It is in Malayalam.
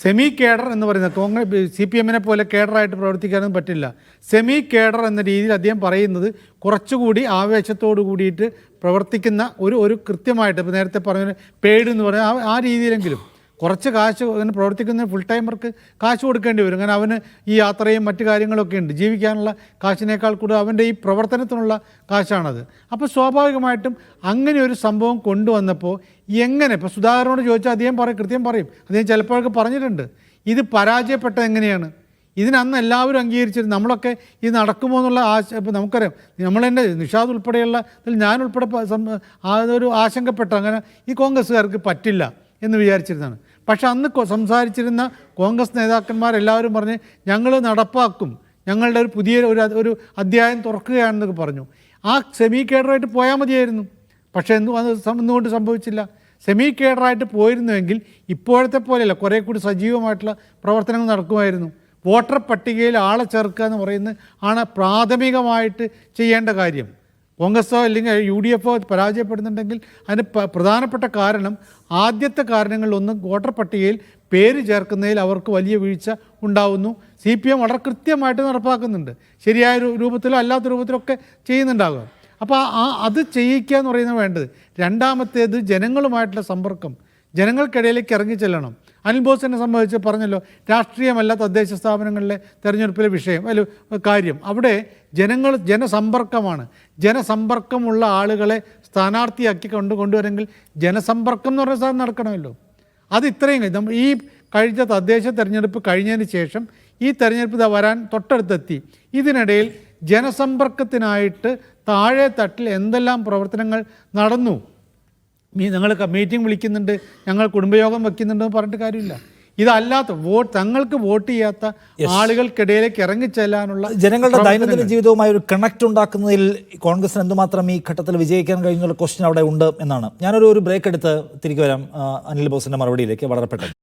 സെമി കേഡർ എന്ന് പറയുന്നത് CPM പോലെ കേഡറായിട്ട് പ്രവർത്തിക്കാനൊന്നും പറ്റില്ല. സെമി കേഡർ എന്ന രീതിയിൽ അദ്ദേഹം പറയുന്നത് കുറച്ചുകൂടി ആവേശത്തോടു കൂടിയിട്ട് പ്രവർത്തിക്കുന്ന ഒരു കൃത്യമായിട്ട്, ഇപ്പോൾ നേരത്തെ പറഞ്ഞ പെയ്ഡ് എന്ന് പറഞ്ഞാൽ ആ രീതിയിലെങ്കിലും കുറച്ച് കാശ് അങ്ങനെ പ്രവർത്തിക്കുന്ന ഫുൾ ടൈമർക്ക് കാശ് കൊടുക്കേണ്ടി വരും. കാരണം അവന് ഈ യാത്രയും മറ്റു കാര്യങ്ങളൊക്കെ ഉണ്ട്. ജീവിക്കാനുള്ള കാശിനേക്കാൾ കൂടുതൽ അവൻ്റെ ഈ പ്രവർത്തനത്തിനുള്ള കാശാണത്. അപ്പോൾ സ്വാഭാവികമായിട്ടും അങ്ങനെ ഒരു സംഭവം കൊണ്ടുവന്നപ്പോൾ എങ്ങനെ, ഇപ്പോൾ സുധാകരനോട് ചോദിച്ചാൽ അദ്ദേഹം കൃത്യം പറയും. അദ്ദേഹം ചിലപ്പോഴൊക്കെ പറഞ്ഞിട്ടുണ്ട് ഇത് പരാജയപ്പെട്ടത് എങ്ങനെയാണ്. ഇതിനന്ന് എല്ലാവരും അംഗീകരിച്ചിരുന്നു. നമ്മളൊക്കെ ഇത് നടക്കുമോ എന്നുള്ള ഇപ്പോൾ നമുക്കറിയാം, നമ്മൾ തന്നെ നിഷാദ് ഉൾപ്പെടെയുള്ള ഞാനുൾപ്പെടെ അതൊരു ആശങ്കപ്പെട്ട, അങ്ങനെ ഈ കോൺഗ്രസ്സുകാർക്ക് പറ്റില്ല എന്ന് വിചാരിച്ചിരുന്നതാണ്. പക്ഷെ അന്ന് സംസാരിച്ചിരുന്ന കോൺഗ്രസ് നേതാക്കന്മാരെല്ലാവരും പറഞ്ഞ് ഞങ്ങൾ നടപ്പാക്കും, ഞങ്ങളുടെ ഒരു പുതിയ ഒരു അധ്യായം തുറക്കുകയാണെന്നൊക്കെ പറഞ്ഞു. ആ സെമി കേഡറായിട്ട് പോയാൽ മതിയായിരുന്നു. പക്ഷേ എന്തുകൊണ്ട് സംഭവിച്ചില്ല? സെമി കേഡറായിട്ട് പോയിരുന്നുവെങ്കിൽ ഇപ്പോഴത്തെ പോലെയല്ല, കുറേ കൂടി സജീവമായിട്ടുള്ള പ്രവർത്തനങ്ങൾ നടക്കുമായിരുന്നു. വോട്ടർ പട്ടികയിൽ ആളെ ചേർക്കുക എന്ന് പറയുന്നത് ആണ് പ്രാഥമികമായിട്ട് ചെയ്യേണ്ട കാര്യം. കോൺഗ്രസ്സോ അല്ലെങ്കിൽ UDF പരാജയപ്പെടുന്നുണ്ടെങ്കിൽ അതിന് പ്രധാനപ്പെട്ട കാരണം, ആദ്യത്തെ കാരണങ്ങളിലൊന്നും വോട്ടർ പട്ടികയിൽ പേര് ചേർക്കുന്നതിൽ അവർക്ക് വലിയ വീഴ്ച ഉണ്ടാവുന്നു. CPM വളരെ കൃത്യമായിട്ട് നടപ്പാക്കുന്നുണ്ട്. ശരിയായ രൂപത്തിലോ അല്ലാത്ത രൂപത്തിലൊക്കെ ചെയ്യുന്നുണ്ടാകും. അപ്പോൾ അത് ചെയ്യിക്കുക എന്ന് പറയുന്നത് വേണ്ടത്. രണ്ടാമത്തേത് ജനങ്ങളുമായിട്ടുള്ള സമ്പർക്കം, ജനങ്ങൾക്കിടയിലേക്ക് ഇറങ്ങി ചെല്ലണം. അനിൽ ബോസിനെ സംബന്ധിച്ച് പറഞ്ഞല്ലോ, രാഷ്ട്രീയമല്ല തദ്ദേശ സ്ഥാപനങ്ങളിലെ തെരഞ്ഞെടുപ്പിലെ വിഷയം കാര്യം. അവിടെ ജനസമ്പർക്കമാണ്. ജനസമ്പർക്കമുള്ള ആളുകളെ സ്ഥാനാർത്ഥിയാക്കി കൊണ്ടുവരെങ്കിൽ ജനസമ്പർക്കം എന്ന് പറയുന്ന സാധനം നടക്കണമല്ലോ. അത് ഇത്രയും ഈ കഴിഞ്ഞ തദ്ദേശ തെരഞ്ഞെടുപ്പ് കഴിഞ്ഞതിന് ശേഷം ഈ തെരഞ്ഞെടുപ്പ് വരാൻ തൊട്ടടുത്തെത്തി. ഇതിനിടയിൽ ജനസമ്പർക്കത്തിനായിട്ട് താഴെ തട്ടിൽ എന്തെല്ലാം പ്രവർത്തനങ്ങൾ നടന്നു. ഞങ്ങൾ മീറ്റിംഗ് വിളിക്കുന്നുണ്ട്, ഞങ്ങൾ കുടുംബയോഗം വയ്ക്കുന്നുണ്ടെന്ന് പറഞ്ഞിട്ട് കാര്യമില്ല. ഇതല്ലാത്ത തങ്ങൾക്ക് വോട്ട് ചെയ്യാത്ത ആളുകൾക്കിടയിലേക്ക് ഇറങ്ങിച്ചെല്ലാനുള്ള ജനങ്ങളുടെ ദൈനംദിന ജീവിതവുമായി ഒരു കണക്ട് ഉണ്ടാക്കുന്നതിൽ കോൺഗ്രസിന് എന്തുമാത്രം ഈ ഘട്ടത്തിൽ വിജയിക്കാൻ കഴിഞ്ഞുള്ള ക്വസ്റ്റ്യൻ അവിടെ ഉണ്ട് എന്നാണ്. ഞാനൊരു ബ്രേക്ക് എടുത്ത് തിരികെ വരാം അനിൽ ബോസിന്റെ മറുപടിയിലേക്ക് വളരെ പെട്ടെന്ന്.